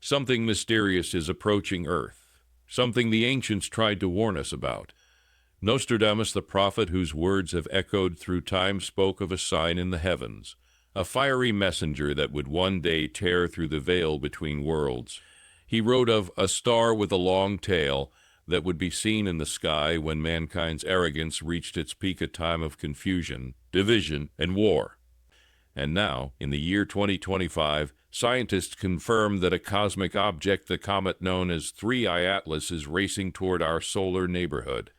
Something mysterious is approaching Earth, something the ancients tried to warn us about. Nostradamus, the prophet whose words have echoed through time, spoke of a sign in the heavens, a fiery messenger that would one day tear through the veil between worlds. He wrote of a star with a long tail that would be seen in the sky when mankind's arrogance reached its peak, a time of confusion, division, and war. And now, in the year 2025, scientists confirm that a cosmic object, the comet known as 3I Atlas, is racing toward our solar neighborhood.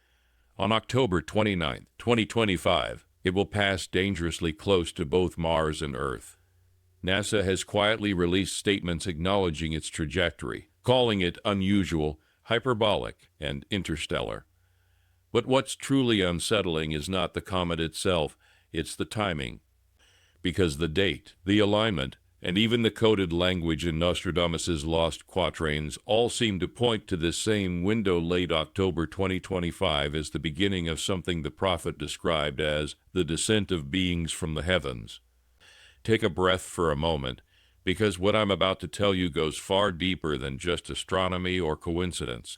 On October 29, 2025, it will pass dangerously close to both Mars and Earth. NASA has quietly released statements acknowledging its trajectory, calling it unusual, hyperbolic, and interstellar. But what's truly unsettling is not the comet itself, it's the timing. Because the date, the alignment, and even the coded language in Nostradamus's lost quatrains all seem to point to this same window, late October 2025, as the beginning of something the prophet described as the descent of beings from the heavens. Take a breath for a moment, because what I'm about to tell you goes far deeper than just astronomy or coincidence.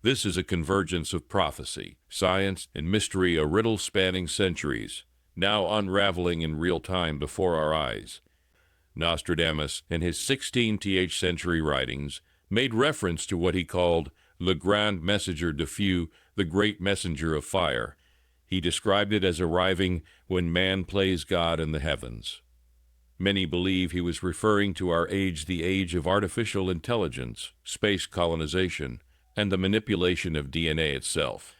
This is a convergence of prophecy, science, and mystery, a riddle spanning centuries, now unraveling in real time before our eyes. Nostradamus, in his 16th century writings, made reference to what he called le grand messenger de feu, the great messenger of fire. He described it as arriving when man plays God in the heavens. Many believe he was referring to our age, the age of artificial intelligence, space colonization, and the manipulation of DNA itself.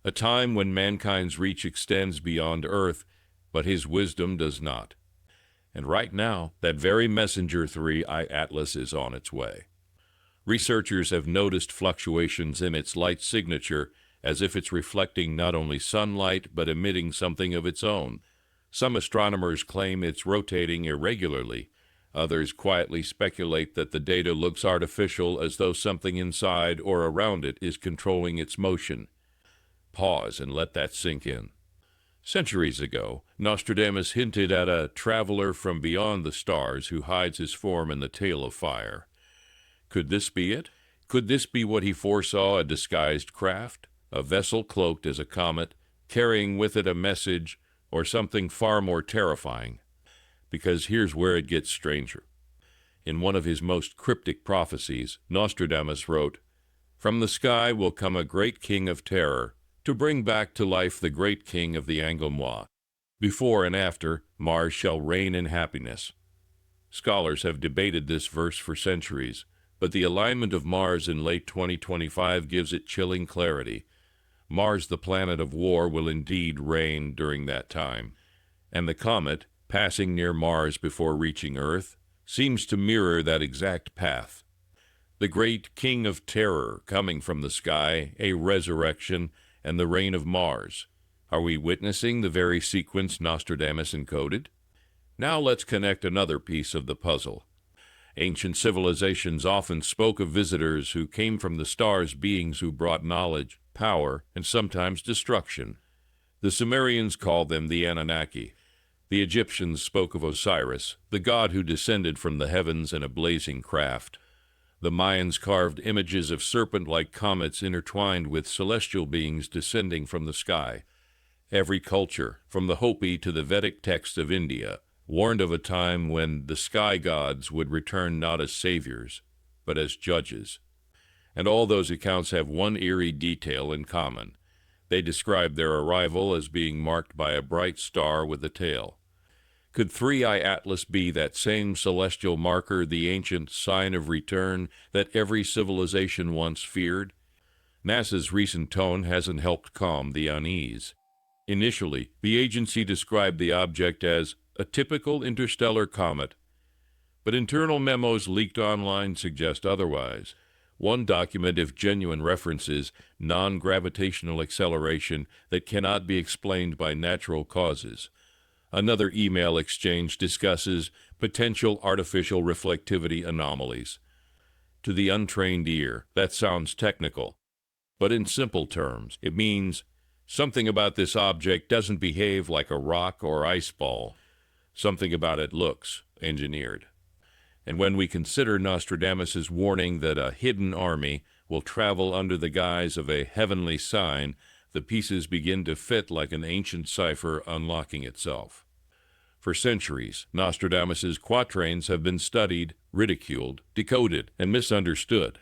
A time when mankind's reach extends beyond Earth, but his wisdom does not. And right now, that very messenger 3I Atlas is on its way. Researchers have noticed fluctuations in its light signature, as if it's reflecting not only sunlight but emitting something of its own. Some astronomers claim it's rotating irregularly. Others quietly speculate that the data looks artificial, as though something inside or around it is controlling its motion. Pause and let that sink in. Centuries ago, Nostradamus hinted at a traveler from beyond the stars who hides his form in the tail of fire. Could this be it? Could this be what he foresaw, a disguised craft, a vessel cloaked as a comet, carrying with it a message, or something far more terrifying? Because here's where it gets stranger. In one of his most cryptic prophecies, Nostradamus wrote, "From the sky will come a great king of terror, to bring back to life the great king of the Anglemois. Before and after, Mars shall reign in happiness." Scholars have debated this verse for centuries, but the alignment of Mars in late 2025 gives it chilling clarity. Mars, the planet of war, will indeed reign during that time, and the comet, passing near Mars before reaching Earth, seems to mirror that exact path. The great king of terror coming from the sky, a resurrection, and the reign of Mars. Are we witnessing the very sequence Nostradamus encoded? Now let's connect another piece of the puzzle. Ancient civilizations often spoke of visitors who came from the stars, beings who brought knowledge, power, and sometimes destruction. The Sumerians called them the Anunnaki. The Egyptians spoke of Osiris, the god who descended from the heavens in a blazing craft. The Mayans carved images of serpent-like comets intertwined with celestial beings descending from the sky. Every culture, from the Hopi to the Vedic texts of India, warned of a time when the sky gods would return not as saviors, but as judges. And all those accounts have one eerie detail in common. They describe their arrival as being marked by a bright star with a tail. Could 3I Atlas be that same celestial marker, the ancient sign of return that every civilization once feared? NASA's recent tone hasn't helped calm the unease. Initially, the agency described the object as a typical interstellar comet, but internal memos leaked online suggest otherwise. One document, if genuine, references non-gravitational acceleration that cannot be explained by natural causes. Another email exchange discusses potential artificial reflectivity anomalies. To the untrained ear, that sounds technical, but in simple terms, it means something about this object doesn't behave like a rock or ice ball. Something about it looks engineered. And when we consider Nostradamus' warning that a hidden army will travel under the guise of a heavenly sign, the pieces begin to fit like an ancient cipher unlocking itself. For centuries, Nostradamus' quatrains have been studied, ridiculed, decoded, and misunderstood.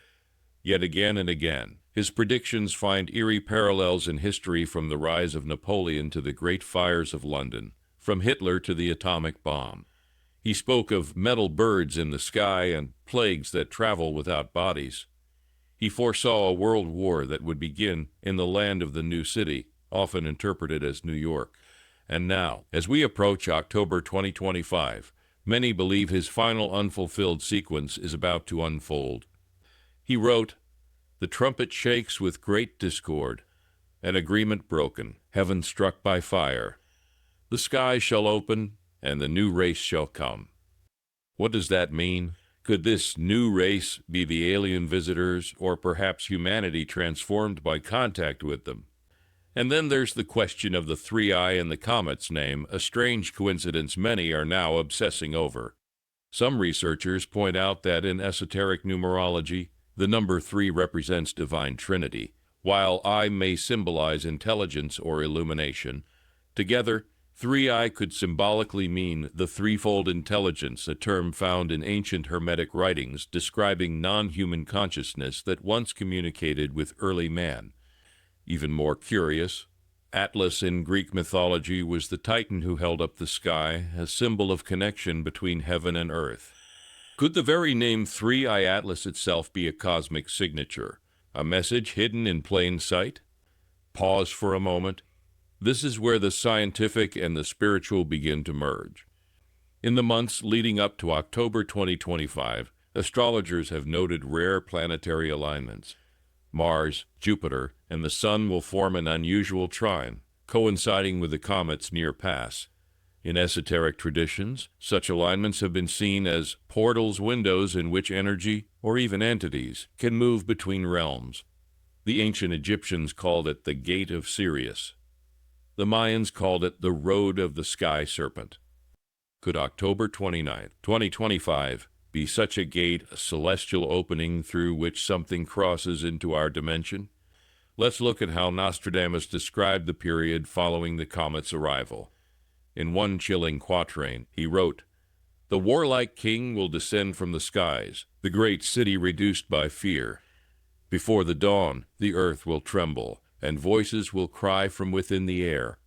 Yet again and again, his predictions find eerie parallels in history, from the rise of Napoleon to the great fires of London, from Hitler to the atomic bomb. He spoke of metal birds in the sky and plagues that travel without bodies. He foresaw a world war that would begin in the land of the new city, often interpreted as New York. And now, as we approach October 2025, many believe his final unfulfilled sequence is about to unfold. He wrote, "The trumpet shakes with great discord, an agreement broken, heaven struck by fire. The sky shall open, and the new race shall come." What does that mean? Could this new race be the alien visitors, or perhaps humanity transformed by contact with them? And then there's the question of the 3-eye in the comet's name, a strange coincidence many are now obsessing over. Some researchers point out that in esoteric numerology, the number 3 represents divine trinity, while eye may symbolize intelligence or illumination. Together, 3-eye could symbolically mean the threefold intelligence, a term found in ancient Hermetic writings describing non-human consciousness that once communicated with early man. Even more curious, Atlas in Greek mythology was the titan who held up the sky, a symbol of connection between heaven and earth. Could the very name 3-eye Atlas itself be a cosmic signature, a message hidden in plain sight? Pause for a moment. This is where the scientific and the spiritual begin to merge. In the months leading up to October 2025, astrologers have noted rare planetary alignments. Mars, Jupiter, and the Sun will form an unusual trine, coinciding with the comet's near pass. In esoteric traditions, such alignments have been seen as portals, windows in which energy, or even entities, can move between realms. The ancient Egyptians called it the Gate of Sirius. The Mayans called it the Road of the Sky Serpent. Could October 29, 2025 be such a gate, a celestial opening through which something crosses into our dimension? Let's look at how Nostradamus described the period following the comet's arrival. In one chilling quatrain, he wrote, "The warlike king will descend from the skies, the great city reduced by fear. Before the dawn, the earth will tremble, and voices will cry from within the air."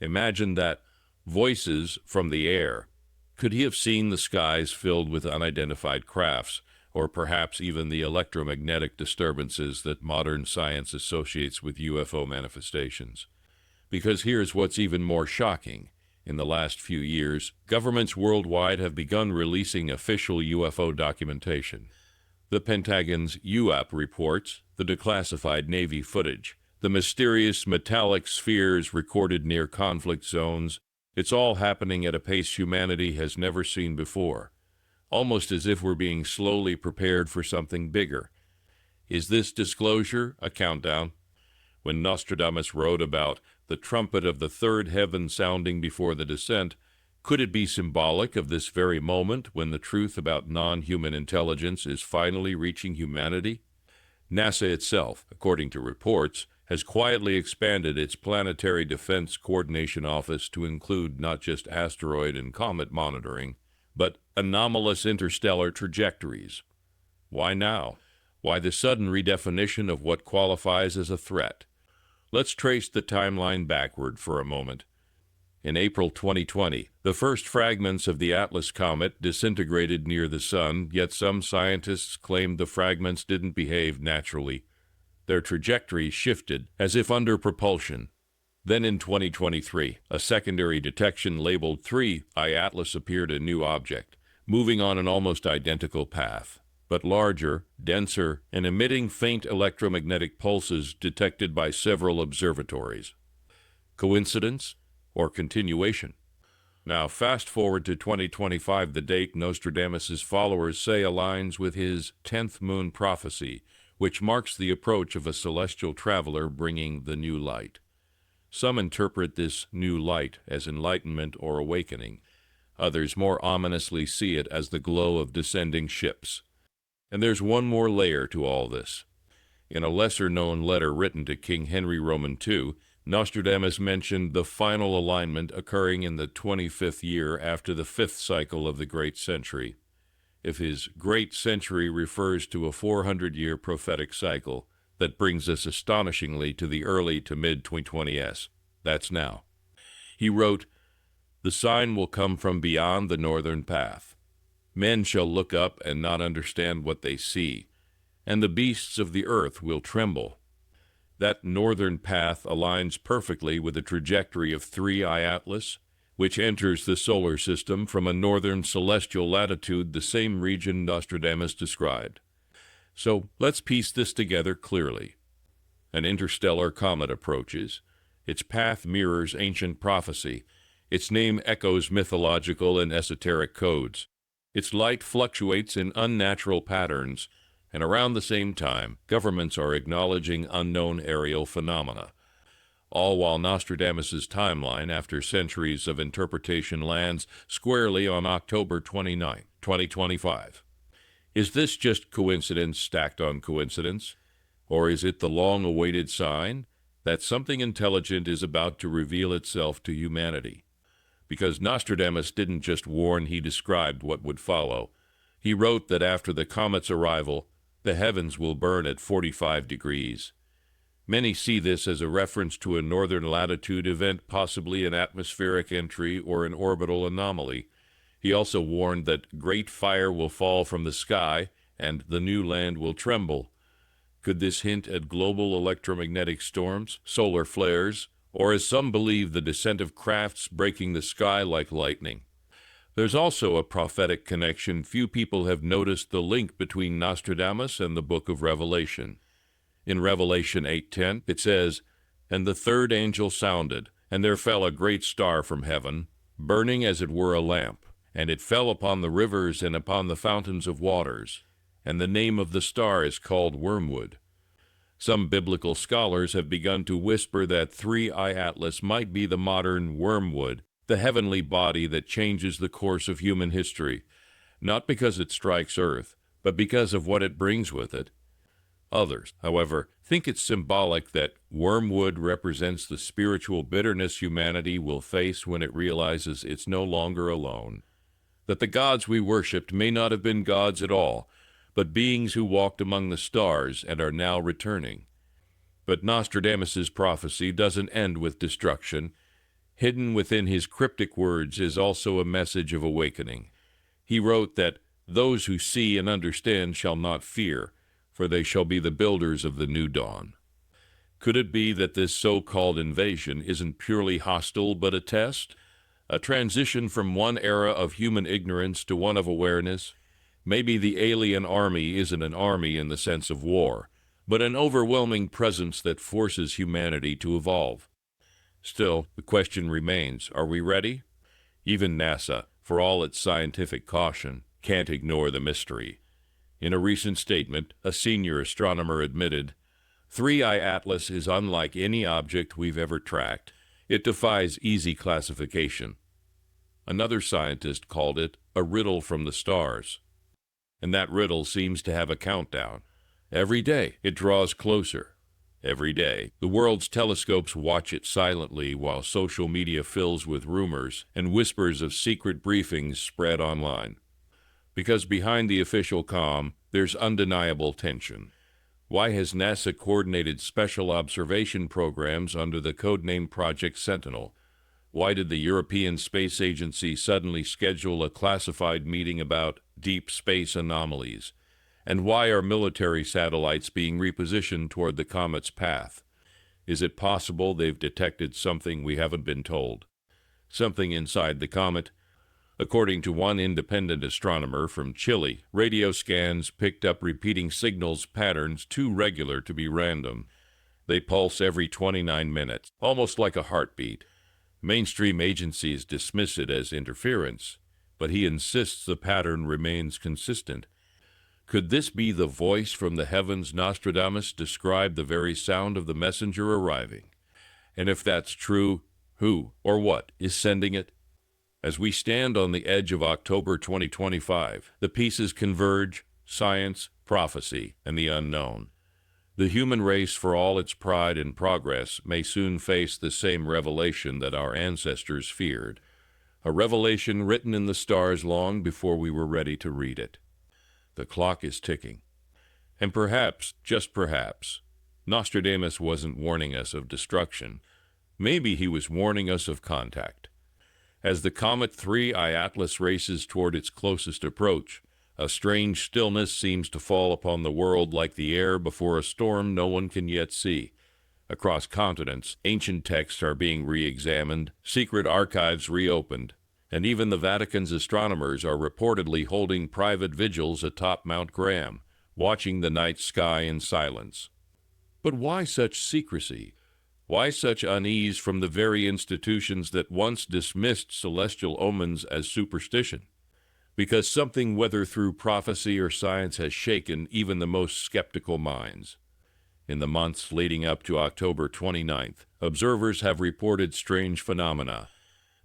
Imagine that, voices from the air. Could he have seen the skies filled with unidentified crafts, or perhaps even the electromagnetic disturbances that modern science associates with UFO manifestations? Because here's what's even more shocking. In the last few years, governments worldwide have begun releasing official UFO documentation. The Pentagon's UAP reports, the declassified Navy footage, the mysterious metallic spheres recorded near conflict zones. It's all happening at a pace humanity has never seen before, almost as if we're being slowly prepared for something bigger. Is this disclosure a countdown? When Nostradamus wrote about the trumpet of the third heaven sounding before the descent, could it be symbolic of this very moment when the truth about non-human intelligence is finally reaching humanity? NASA itself, according to reports, has quietly expanded its Planetary Defense Coordination Office to include not just asteroid and comet monitoring, but anomalous interstellar trajectories. Why now? Why the sudden redefinition of what qualifies as a threat? Let's trace the timeline backward for a moment. In April 2020, the first fragments of the Atlas comet disintegrated near the Sun, yet some scientists claimed the fragments didn't behave naturally. Their trajectory shifted, as if under propulsion. Then in 2023, a secondary detection labeled 3-eye Atlas appeared, a new object, moving on an almost identical path, but larger, denser, and emitting faint electromagnetic pulses detected by several observatories. Coincidence or continuation? Now, fast forward to 2025, the date Nostradamus' followers say aligns with his 10th moon prophecy, which marks the approach of a celestial traveler bringing the new light. Some interpret this new light as enlightenment or awakening. Others more ominously see it as the glow of descending ships. And there's one more layer to all this. In a lesser-known letter written to King Henry Roman II, Nostradamus mentioned the final alignment occurring in the 25th year after the fifth cycle of the Great Century. If his Great Century refers to a 400-year prophetic cycle that brings us astonishingly to the early to mid-2020s, that's now. He wrote, "The sign will come from beyond the northern path. Men shall look up and not understand what they see, and the beasts of the earth will tremble." That northern path aligns perfectly with the trajectory of 3I Atlas, which enters the solar system from a northern celestial latitude, the same region Nostradamus described. So let's piece this together clearly. An interstellar comet approaches. Its path mirrors ancient prophecy. Its name echoes mythological and esoteric codes. Its light fluctuates in unnatural patterns, and around the same time, governments are acknowledging unknown aerial phenomena, all while Nostradamus's timeline, after centuries of interpretation, lands squarely on October 29, 2025. Is this just coincidence stacked on coincidence? Or is it the long-awaited sign that something intelligent is about to reveal itself to humanity? Because Nostradamus didn't just warn, he described what would follow. He wrote that after the comet's arrival, the heavens will burn at 45 degrees. Many see this as a reference to a northern latitude event, possibly an atmospheric entry or an orbital anomaly. He also warned that great fire will fall from the sky and the new land will tremble. Could this hint at global electromagnetic storms, solar flares, or, as some believe, the descent of crafts breaking the sky like lightning? There's also a prophetic connection. Few people have noticed the link between Nostradamus and the book of Revelation. In Revelation 8:10, it says, "And the third angel sounded, and there fell a great star from heaven, burning as it were a lamp, and it fell upon the rivers and upon the fountains of waters, and the name of the star is called Wormwood." Some biblical scholars have begun to whisper that 3I Atlas might be the modern wormwood, the heavenly body that changes the course of human history, not because it strikes Earth, but because of what it brings with it. Others, however, think it's symbolic that wormwood represents the spiritual bitterness humanity will face when it realizes it's no longer alone, that the gods we worshipped may not have been gods at all, but beings who walked among the stars and are now returning. But Nostradamus's prophecy doesn't end with destruction. Hidden within his cryptic words is also a message of awakening. He wrote that those who see and understand shall not fear, for they shall be the builders of the new dawn. Could it be that this so-called invasion isn't purely hostile but a test? A transition from one era of human ignorance to one of awareness? Maybe the alien army isn't an army in the sense of war, but an overwhelming presence that forces humanity to evolve. Still, the question remains, are we ready? Even NASA, for all its scientific caution, can't ignore the mystery. In a recent statement, a senior astronomer admitted, 3I Atlas is unlike any object we've ever tracked. It defies easy classification. Another scientist called it a riddle from the stars. And that riddle seems to have a countdown. Every day, it draws closer. Every day, the world's telescopes watch it silently while social media fills with rumors and whispers of secret briefings spread online. Because behind the official calm, there's undeniable tension. Why has NASA coordinated special observation programs under the codename Project Sentinel? Why did the European Space Agency suddenly schedule a classified meeting about deep space anomalies? And why are military satellites being repositioned toward the comet's path? Is it possible they've detected something we haven't been told? Something inside the comet? According to one independent astronomer from Chile, radio scans picked up repeating signals patterns too regular to be random. They pulse every 29 minutes, almost like a heartbeat. Mainstream agencies dismiss it as interference, but he insists the pattern remains consistent. Could this be the voice from the heavens Nostradamus described, the very sound of the messenger arriving? And if that's true, who or what is sending it? As we stand on the edge of October 2025, the pieces converge: science, prophecy, and the unknown. The human race, for all its pride and progress, may soon face the same revelation that our ancestors feared, a revelation written in the stars long before we were ready to read it. The clock is ticking. And perhaps, just perhaps, Nostradamus wasn't warning us of destruction. Maybe he was warning us of contact. As the Comet 3I Atlas races toward its closest approach, a strange stillness seems to fall upon the world like the air before a storm no one can yet see. Across continents, ancient texts are being re-examined, secret archives reopened, and even the Vatican's astronomers are reportedly holding private vigils atop Mount Graham, watching the night sky in silence. But why such secrecy? Why such unease from the very institutions that once dismissed celestial omens as superstition? Because something, whether through prophecy or science, has shaken even the most skeptical minds. In the months leading up to October 29th, observers have reported strange phenomena: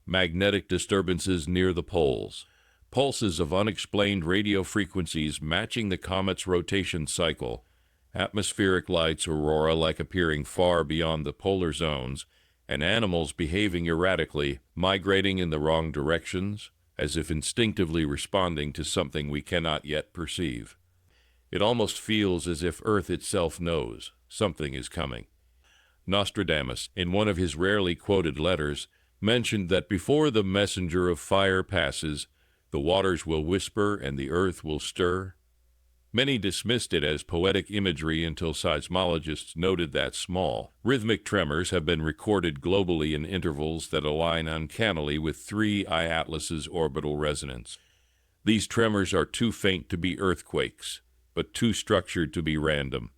magnetic disturbances near the poles, pulses of unexplained radio frequencies matching the comet's rotation cycle, atmospheric lights aurora like appearing far beyond the polar zones, and animals behaving erratically, migrating in the wrong directions, as if instinctively responding to something we cannot yet perceive. It almost feels as if Earth itself knows something is coming. Nostradamus, in one of his rarely quoted letters, mentioned that before the messenger of fire passes, the waters will whisper and the earth will stir. Many dismissed it as poetic imagery until seismologists noted that small, rhythmic tremors have been recorded globally in intervals that align uncannily with 3I Atlas's orbital resonance. These tremors are too faint to be earthquakes, but too structured to be random.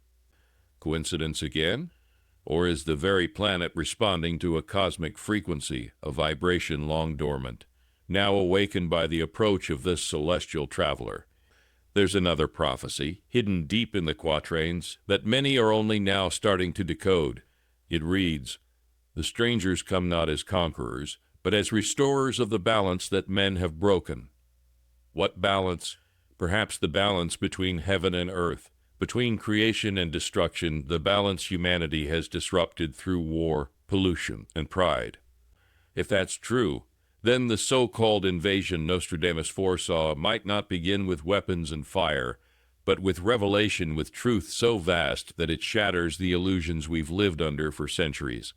Coincidence again? Or is the very planet responding to a cosmic frequency, a vibration long dormant, now awakened by the approach of this celestial traveler? There's another prophecy, hidden deep in the quatrains, that many are only now starting to decode. It reads, "The strangers come not as conquerors, but as restorers of the balance that men have broken." What balance? Perhaps the balance between heaven and earth, between creation and destruction, the balance humanity has disrupted through war, pollution, and pride. If that's true, then the so-called invasion Nostradamus foresaw might not begin with weapons and fire, but with revelation, with truth so vast that it shatters the illusions we've lived under for centuries.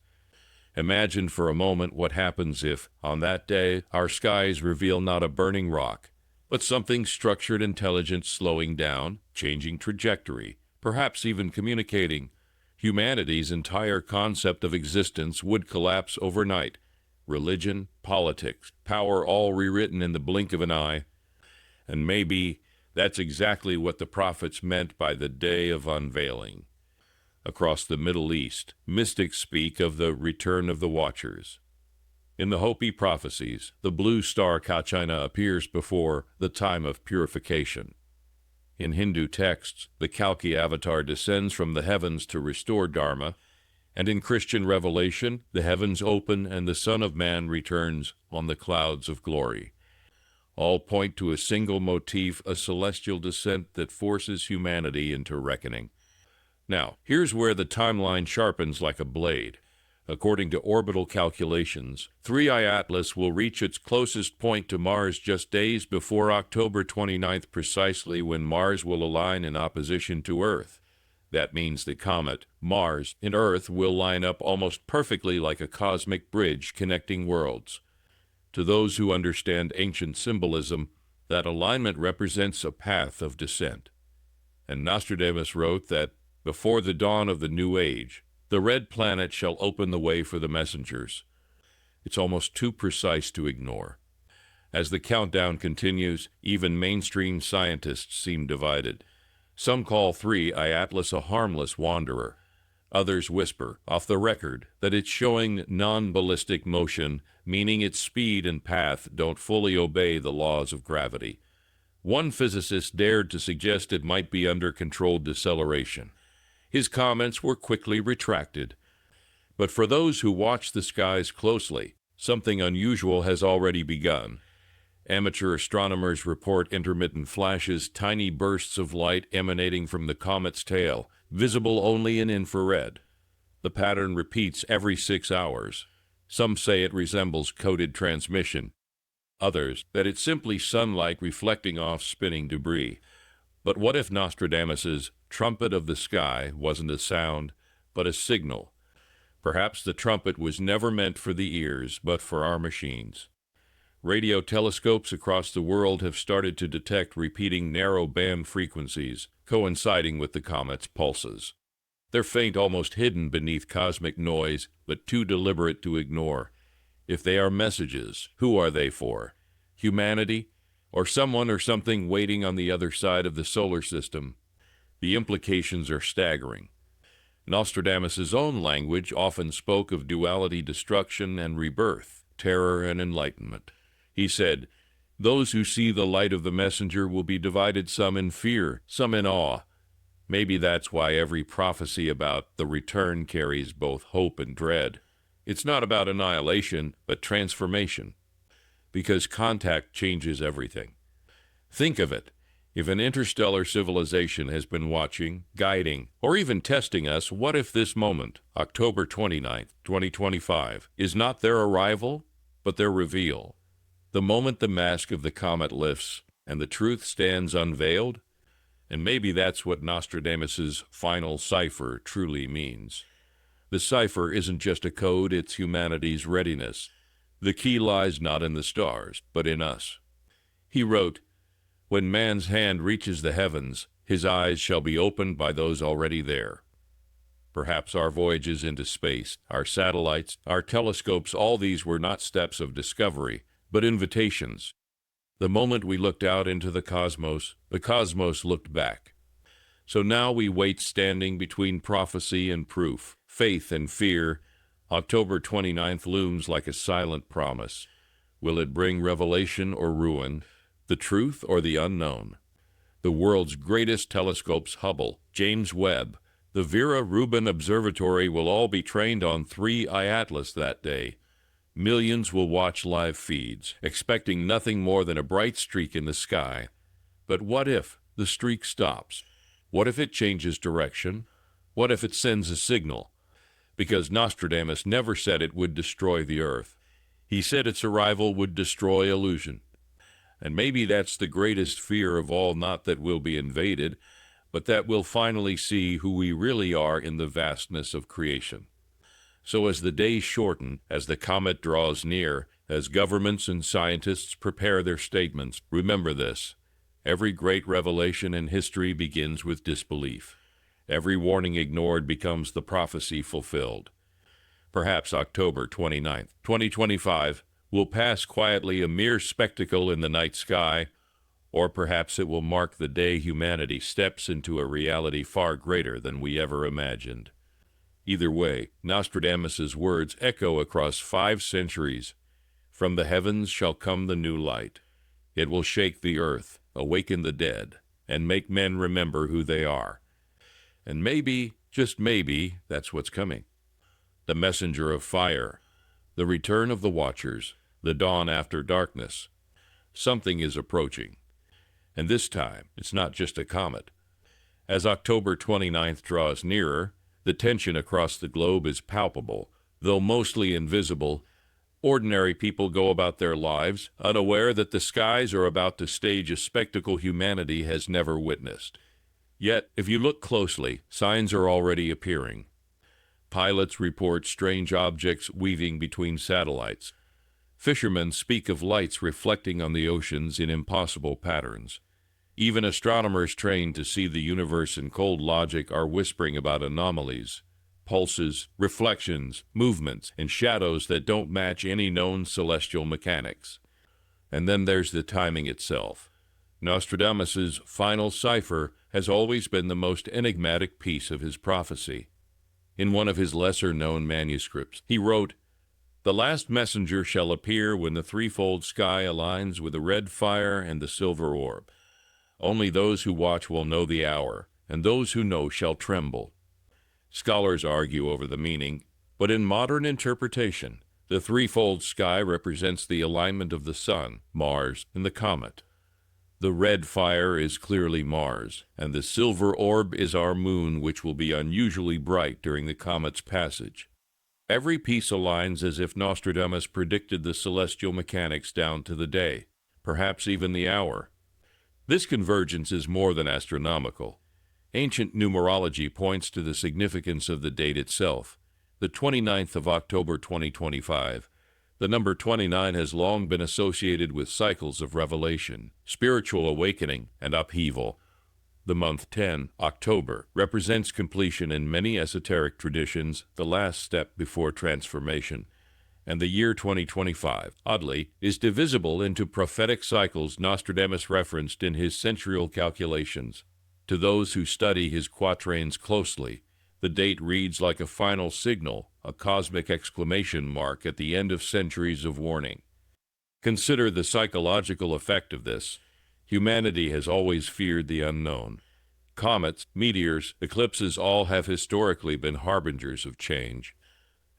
Imagine for a moment what happens if, on that day, our skies reveal not a burning rock, but something structured, intelligent, slowing down, changing trajectory, perhaps even communicating. Humanity's entire concept of existence would collapse overnight. Religion, politics, power, all rewritten in the blink of an eye. And maybe that's exactly what the prophets meant by the day of unveiling. Across the Middle East, mystics speak of the return of the Watchers. In the Hopi prophecies, the blue star Cayce appears before the time of purification. In Hindu texts, the Kalki avatar descends from the heavens to restore Dharma, and in Christian revelation, the heavens open and the Son of Man returns on the clouds of glory. All point to a single motif, a celestial descent that forces humanity into reckoning. Now, here's where the timeline sharpens like a blade. According to orbital calculations, 3I Atlas will reach its closest point to Mars just days before October 29th, precisely when Mars will align in opposition to Earth. That means the comet, Mars, and Earth will line up almost perfectly like a cosmic bridge connecting worlds. To those who understand ancient symbolism, that alignment represents a path of descent. And Nostradamus wrote that, before the dawn of the new age, the red planet shall open the way for the messengers. It's almost too precise to ignore. As the countdown continues, even mainstream scientists seem divided. Some call 3I Atlas a harmless wanderer. Others whisper, off the record, that it's showing non-ballistic motion, meaning its speed and path don't fully obey the laws of gravity. One physicist dared to suggest it might be under controlled deceleration. His comments were quickly retracted. But for those who watch the skies closely, Something unusual has already begun. Amateur astronomers report intermittent flashes, tiny bursts of light emanating from the comet's tail, visible only in infrared. The pattern repeats every 6 hours. Some say it resembles coded transmission. Others, that it's simply sunlight reflecting off spinning debris. But what if Nostradamus's trumpet of the sky wasn't a sound, but a signal? Perhaps the trumpet was never meant for the ears, but for our machines. Radio telescopes across the world have started to detect repeating narrow-band frequencies, coinciding with the comet's pulses. They're faint, almost hidden beneath cosmic noise, but too deliberate to ignore. If they are messages, who are they for? Humanity? Or someone or something waiting on the other side of the solar system? The implications are staggering. Nostradamus' own language often spoke of duality, destruction, and rebirth, terror and enlightenment. He said, "Those who see the light of the messenger will be divided, some in fear, some in awe." Maybe that's why every prophecy about the return carries both hope and dread. It's not about annihilation, but transformation. Because contact changes everything. Think of it. If an interstellar civilization has been watching, guiding, or even testing us, what if this moment, October 29th, 2025, is not their arrival, but their reveal? The moment the mask of the comet lifts and the truth stands unveiled? And maybe that's what Nostradamus's final cipher truly means. The cipher isn't just a code, it's humanity's readiness. The key lies not in the stars, but in us. He wrote, "When man's hand reaches the heavens, his eyes shall be opened by those already there." Perhaps our voyages into space, our satellites, our telescopes, all these were not steps of discovery, but invitations. The moment we looked out into the cosmos looked back. So now we wait, standing between prophecy and proof, faith and fear. October 29th looms like a silent promise. Will it bring revelation or ruin, the truth or the unknown? The world's greatest telescopes, Hubble, James Webb, the Vera Rubin Observatory, will all be trained on 3I Atlas that day. Millions will watch live feeds, expecting nothing more than a bright streak in the sky. But what if the streak stops? What if it changes direction? What if it sends a signal? Because Nostradamus never said it would destroy the earth. He said its arrival would destroy illusion. And maybe that's the greatest fear of all, not that we'll be invaded, but that we'll finally see who we really are in the vastness of creation. So as the days shorten, as the comet draws near, as governments and scientists prepare their statements, remember this: every great revelation in history begins with disbelief. Every warning ignored becomes the prophecy fulfilled. Perhaps October 29th, 2025, will pass quietly, a mere spectacle in the night sky, or perhaps it will mark the day humanity steps into a reality far greater than we ever imagined. Either way, Nostradamus's words echo across 5 centuries. From the heavens shall come the new light. It will shake the earth, awaken the dead, and make men remember who they are. And maybe, just maybe, that's what's coming. The messenger of fire, the return of the watchers, the dawn after darkness. Something is approaching. And this time, it's not just a comet. As October 29th draws nearer, the tension across the globe is palpable. Though mostly invisible, ordinary people go about their lives, unaware that the skies are about to stage a spectacle humanity has never witnessed. Yet, if you look closely, signs are already appearing. Pilots report strange objects weaving between satellites. Fishermen speak of lights reflecting on the oceans in impossible patterns. Even astronomers trained to see the universe in cold logic are whispering about anomalies, pulses, reflections, movements, and shadows that don't match any known celestial mechanics. And then there's the timing itself. Nostradamus's final cipher has always been the most enigmatic piece of his prophecy. In one of his lesser-known manuscripts, he wrote, "The last messenger shall appear when the threefold sky aligns with the red fire and the silver orb. Only those who watch will know the hour, and those who know shall tremble." Scholars argue over the meaning, but in modern interpretation, The threefold sky represents the alignment of the Sun, Mars, and the comet. The red fire is clearly Mars, and the silver orb is our moon, which will be unusually bright during the comet's passage. Every piece aligns as if Nostradamus predicted the celestial mechanics down to the day, perhaps even the hour. This convergence is more than astronomical. Ancient numerology points to the significance of the date itself, the 29th of October 2025. The number 29 has long been associated with cycles of revelation, spiritual awakening, and upheaval. The month 10, October, represents completion in many esoteric traditions, the last step before transformation. And the year 2025, oddly, is divisible into prophetic cycles Nostradamus referenced in his centurial calculations. To those who study his quatrains closely, the date reads like a final signal, a cosmic exclamation mark at the end of centuries of warning. Consider the psychological effect of this. Humanity has always feared the unknown. Comets, meteors, eclipses all have historically been harbingers of change.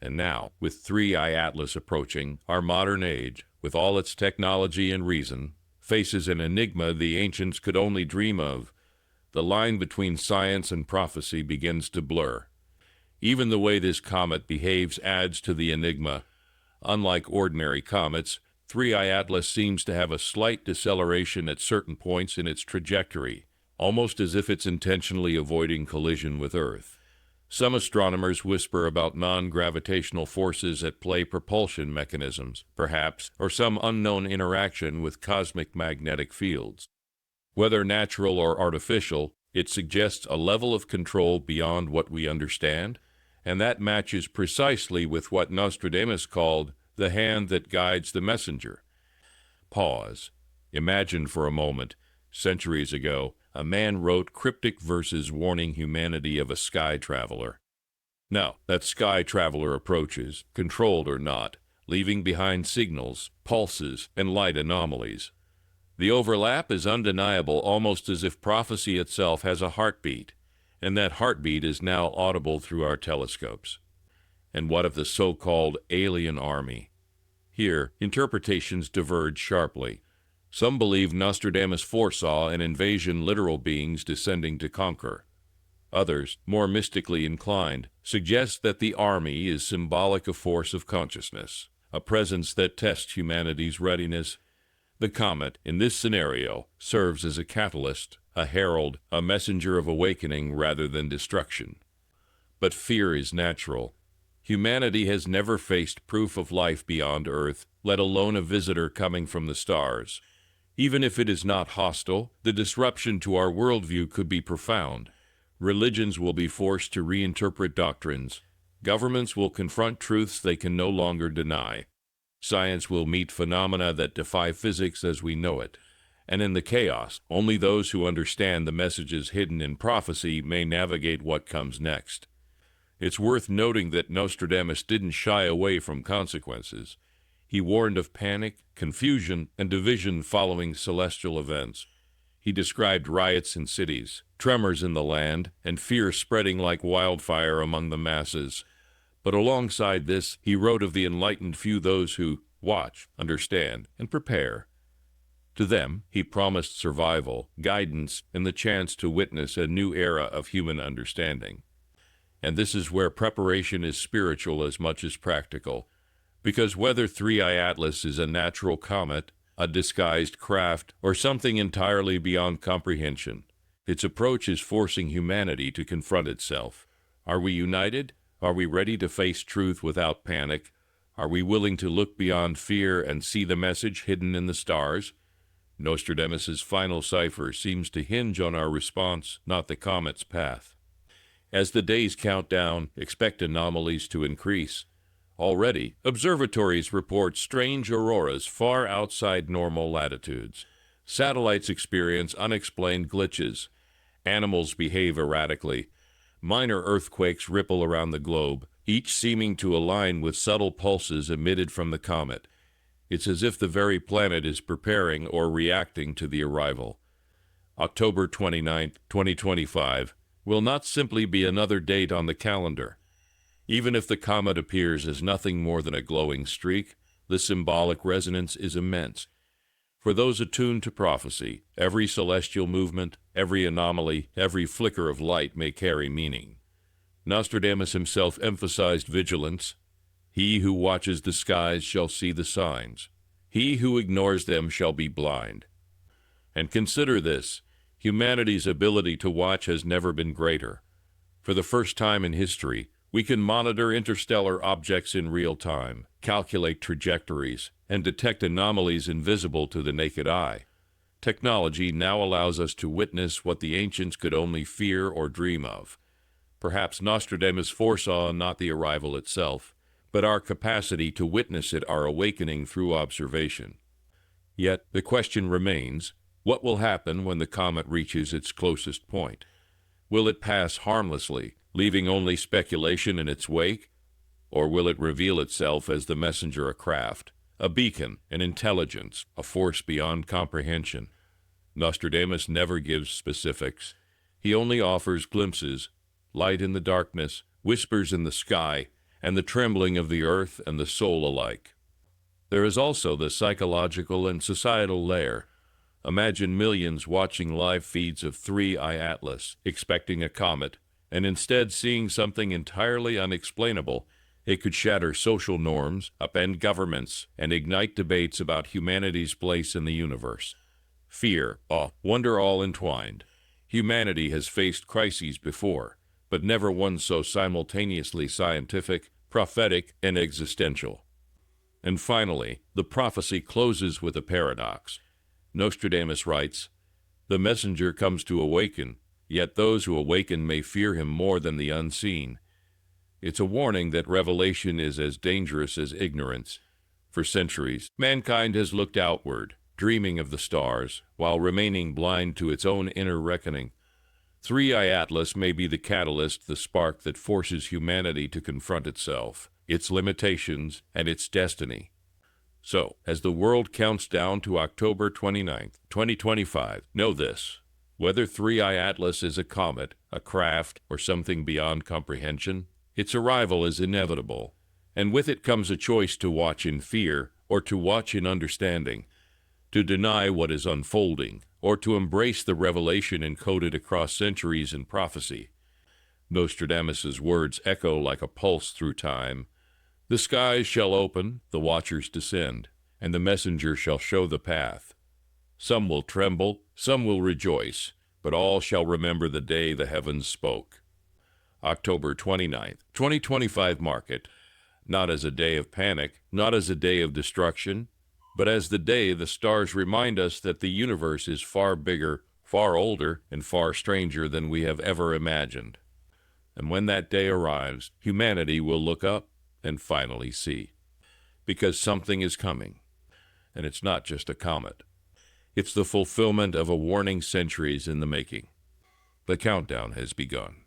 And now, with 3i Atlas approaching, our modern age, with all its technology and reason, faces an enigma the ancients could only dream of. The line between science and prophecy begins to blur. Even the way this comet behaves adds to the enigma. Unlike ordinary comets, 3i Atlas seems to have a slight deceleration at certain points in its trajectory, almost as if it's intentionally avoiding collision with Earth. Some astronomers whisper about non-gravitational forces at play, propulsion mechanisms, perhaps, or some unknown interaction with cosmic magnetic fields. Whether natural or artificial, it suggests a level of control beyond what we understand, and that matches precisely with what Nostradamus called the hand that guides the messenger. Pause. Imagine for a moment, centuries ago, a man wrote cryptic verses warning humanity of a sky traveler. Now, that sky traveler approaches, controlled or not, leaving behind signals, pulses, and light anomalies. The overlap is undeniable, almost as if prophecy itself has a heartbeat, and that heartbeat is now audible through our telescopes. And what of the so-called alien army? Here, interpretations diverge sharply. Some believe Nostradamus foresaw an invasion, literal beings descending to conquer. Others, more mystically inclined, suggest that the army is symbolic of force of consciousness, a presence that tests humanity's readiness. The comet, in this scenario, serves as a catalyst, a herald, a messenger of awakening rather than destruction. But fear is natural. Humanity has never faced proof of life beyond Earth, let alone a visitor coming from the stars. Even if it is not hostile, the disruption to our worldview could be profound. Religions will be forced to reinterpret doctrines. Governments will confront truths they can no longer deny. Science will meet phenomena that defy physics as we know it. And in the chaos, only those who understand the messages hidden in prophecy may navigate what comes next. It's worth noting that Nostradamus didn't shy away from consequences. He warned of panic, confusion, and division following celestial events. He described riots in cities, tremors in the land, and fear spreading like wildfire among the masses. But alongside this, he wrote of the enlightened few, those who watch, understand, and prepare. To them, he promised survival, guidance, and the chance to witness a new era of human understanding. And this is where preparation is spiritual as much as practical, because whether 3i Atlas is a natural comet, a disguised craft, or something entirely beyond comprehension, its approach is forcing humanity to confront itself. Are we united? Are we ready to face truth without panic? Are we willing to look beyond fear and see the message hidden in the stars? Nostradamus's final cipher seems to hinge on our response, not the comet's path. As the days count down, expect anomalies to increase. Already, observatories report strange auroras far outside normal latitudes. Satellites experience unexplained glitches. Animals behave erratically. Minor earthquakes ripple around the globe, each seeming to align with subtle pulses emitted from the comet. It's as if the very planet is preparing or reacting to the arrival. October 29, 2025, will not simply be another date on the calendar. Even if the comet appears as nothing more than a glowing streak, the symbolic resonance is immense. For those attuned to prophecy, every celestial movement, every anomaly, every flicker of light may carry meaning. Nostradamus himself emphasized vigilance. He who watches the skies shall see the signs. He who ignores them shall be blind. And consider this, humanity's ability to watch has never been greater. For the first time in history, we can monitor interstellar objects in real time, calculate trajectories, and detect anomalies invisible to the naked eye. Technology now allows us to witness what the ancients could only fear or dream of. Perhaps Nostradamus foresaw not the arrival itself, but our capacity to witness it, our awakening through observation. Yet the question remains, what will happen when the comet reaches its closest point? Will it pass harmlessly, leaving only speculation in its wake? Or will it reveal itself as the messenger, a craft, a beacon, an intelligence, a force beyond comprehension? Nostradamus never gives specifics. He only offers glimpses, light in the darkness, whispers in the sky, and the trembling of the earth and the soul alike. There is also the psychological and societal layer. Imagine millions watching live feeds of 3i Atlas, expecting a comet, and instead seeing something entirely unexplainable. It could shatter social norms, upend governments, and ignite debates about humanity's place in the universe. Fear, awe, wonder all entwined. Humanity has faced crises before, but never one so simultaneously scientific, prophetic, and existential. And finally, the prophecy closes with a paradox. Nostradamus writes, "The messenger comes to awaken, yet those who awaken may fear him more than the unseen." It's a warning that revelation is as dangerous as ignorance. For centuries, mankind has looked outward, dreaming of the stars, while remaining blind to its own inner reckoning. 3i Atlas may be the catalyst, the spark that forces humanity to confront itself, its limitations, and its destiny. So, as the world counts down to October 29th, 2025, know this. Whether 3i Atlas is a comet, a craft, or something beyond comprehension, its arrival is inevitable, and with it comes a choice to watch in fear or to watch in understanding, to deny what is unfolding, or to embrace the revelation encoded across centuries in prophecy. Nostradamus's words echo like a pulse through time. The skies shall open, the watchers descend, and the messenger shall show the path. Some will tremble, some will rejoice, but all shall remember the day the heavens spoke. October 29th, 2025 mark it, not as a day of panic, not as a day of destruction, but as the day the stars remind us that the universe is far bigger, far older, and far stranger than we have ever imagined. And when that day arrives, humanity will look up and finally see. Because something is coming. And it's not just a comet. It's the fulfillment of a warning centuries in the making. The countdown has begun.